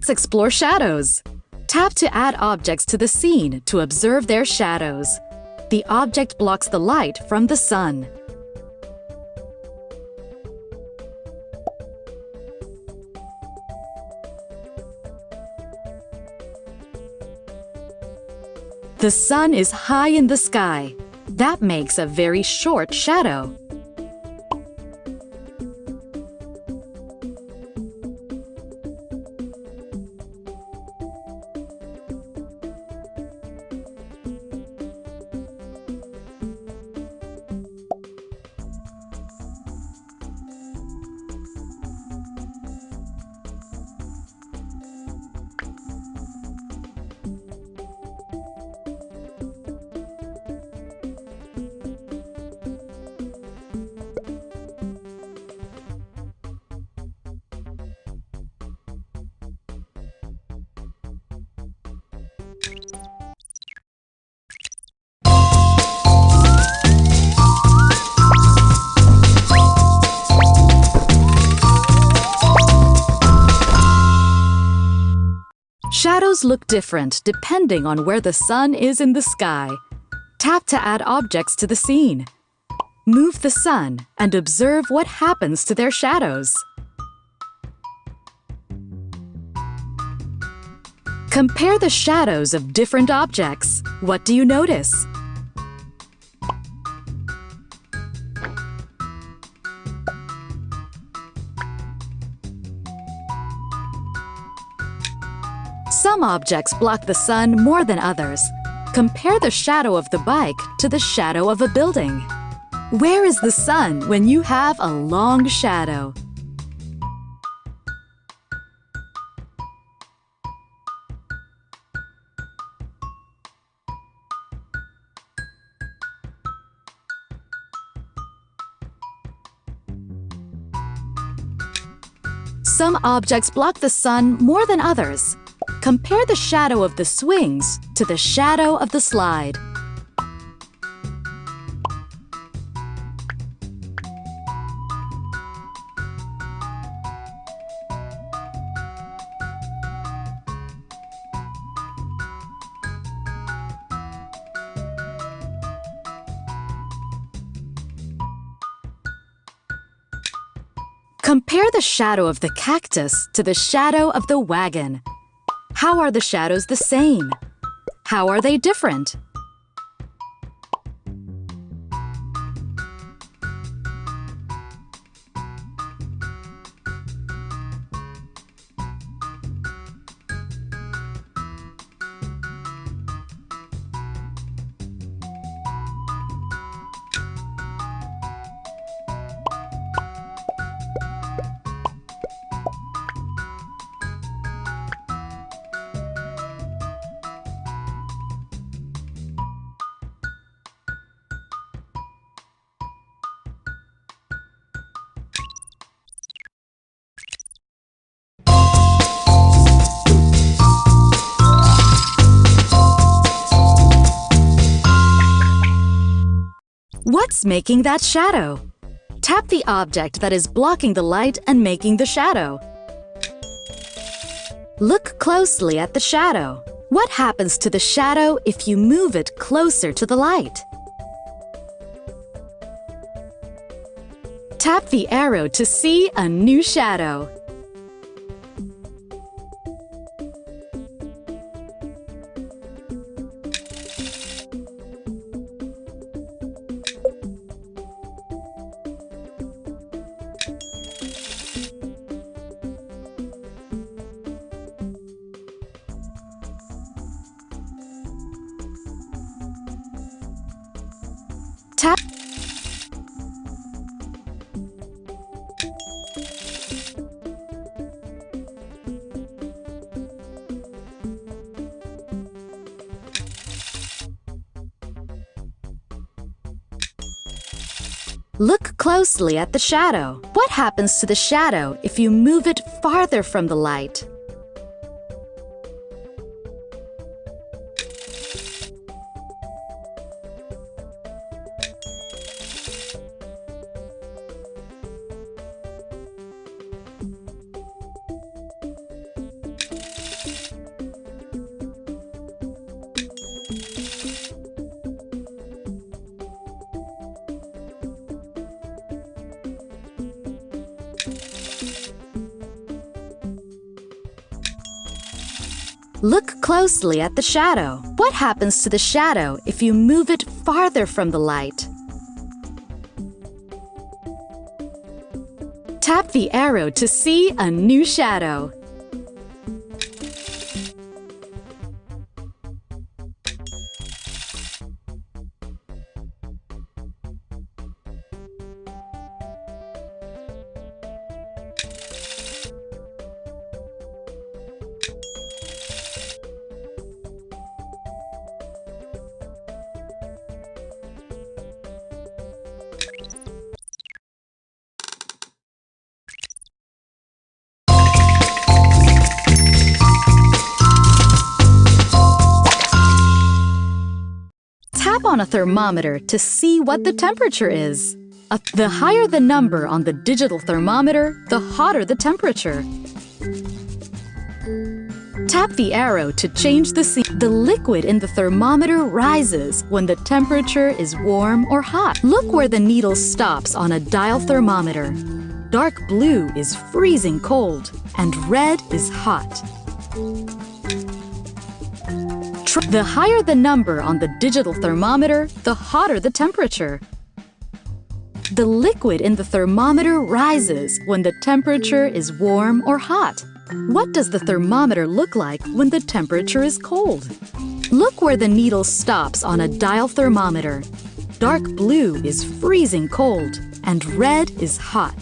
Let's explore shadows. Tap to add objects to the scene to observe their shadows. The object blocks the light from the sun. The sun is high in the sky. That makes a very short shadow. Shadows look different depending on where the sun is in the sky. Tap to add objects to the scene. Move the sun and observe what happens to their shadows. Compare the shadows of different objects. What do you notice? Some objects block the sun more than others. Compare the shadow of the bike to the shadow of a building. Where is the sun when you have a long shadow? Some objects block the sun more than others. Compare the shadow of the swings to the shadow of the slide. Compare the shadow of the cactus to the shadow of the wagon. How are the shadows the same? How are they different? What's making that shadow? Tap the object that is blocking the light and making the shadow. Look closely at the shadow. What happens to the shadow if you move it closer to the light? Tap the arrow to see a new shadow. Tap. Look closely at the shadow. What happens to the shadow if you move it farther from the light? Look closely at the shadow. What happens to the shadow if you move it farther from the light? Tap the arrow to see a new shadow. Tap on a thermometer to see what the temperature is. The higher the number on the digital thermometer, the hotter the temperature. Tap the arrow to change the scene. The liquid in the thermometer rises when the temperature is warm or hot. Look where the needle stops on a dial thermometer. Dark blue is freezing cold and red is hot. The higher the number on the digital thermometer, the hotter the temperature. The liquid in the thermometer rises when the temperature is warm or hot. What does the thermometer look like when the temperature is cold? Look where the needle stops on a dial thermometer. Dark blue is freezing cold and red is hot.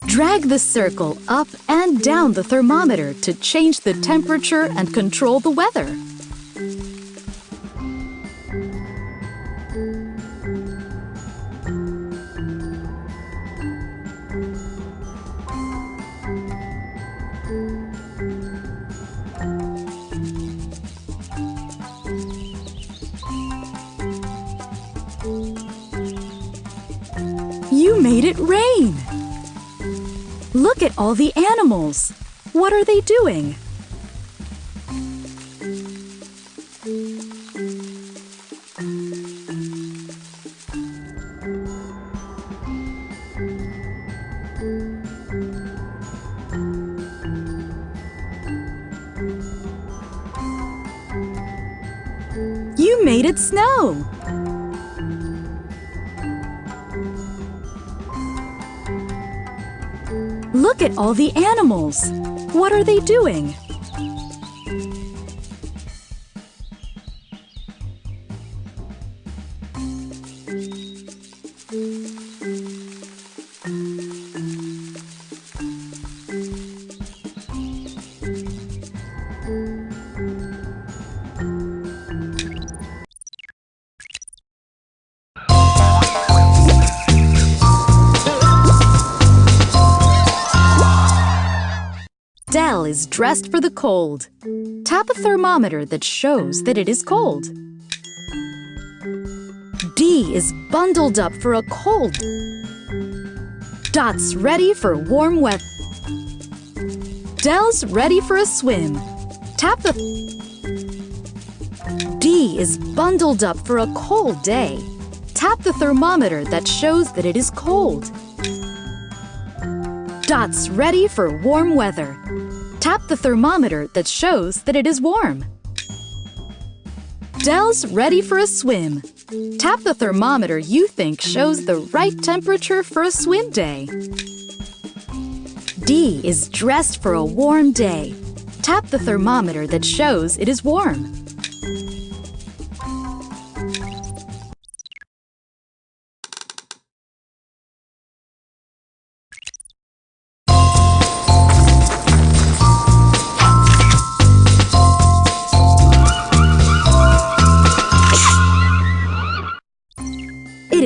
Drag the circle up and down the thermometer to change the temperature and control the weather. You made it rain! Look at all the animals. What are they doing? You made it snow! Look at all the animals. What are they doing? Dell is dressed for the cold. Tap a thermometer that shows that it is cold. Dee is bundled up for a cold. Dot's ready for warm weather. Dell's ready for a swim. Tap the... Dee is bundled up for a cold day. Tap the thermometer that shows that it is cold. Dot's ready for warm weather. Tap the thermometer that shows that it is warm. Dell's ready for a swim. Tap the thermometer you think shows the right temperature for a swim day. Dee is dressed for a warm day. Tap the thermometer that shows it is warm.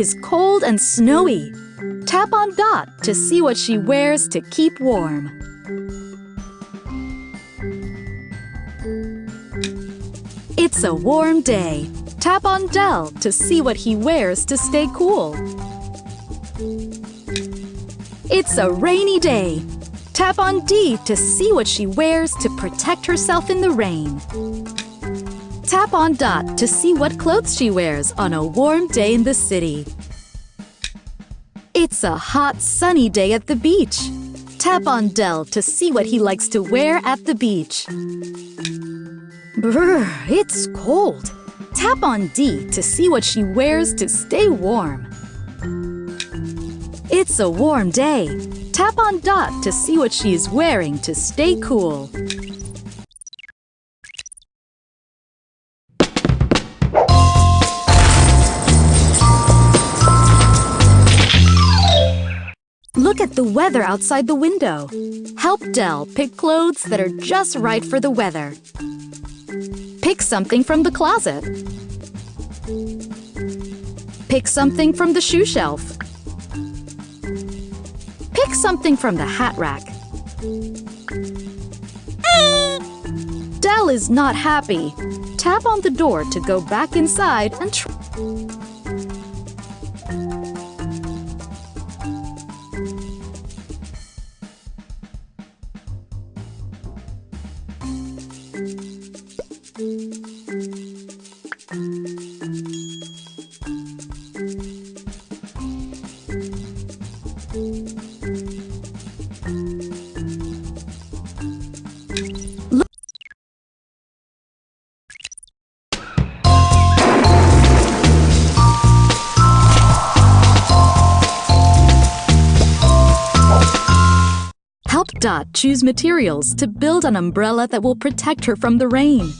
is cold and snowy. Tap on Dot to see what she wears to keep warm. It's a warm day. Tap on Del to see what he wears to stay cool. It's a rainy day. Tap on D to see what she wears to protect herself in the rain. Tap on Dot to see what clothes she wears on a warm day in the city. It's a hot, sunny day at the beach. Tap on Del to see what he likes to wear at the beach. Brr, it's cold. Tap on D to see what she wears to stay warm. It's a warm day. Tap on Dot to see what she is wearing to stay cool. Look at the weather outside the window. Help Del pick clothes that are just right for the weather. Pick something from the closet. Pick something from the shoe shelf. Pick something from the hat rack. Del is not happy. Tap on the door to go back inside and try. Help Dot choose materials to build an umbrella that will protect her from the rain.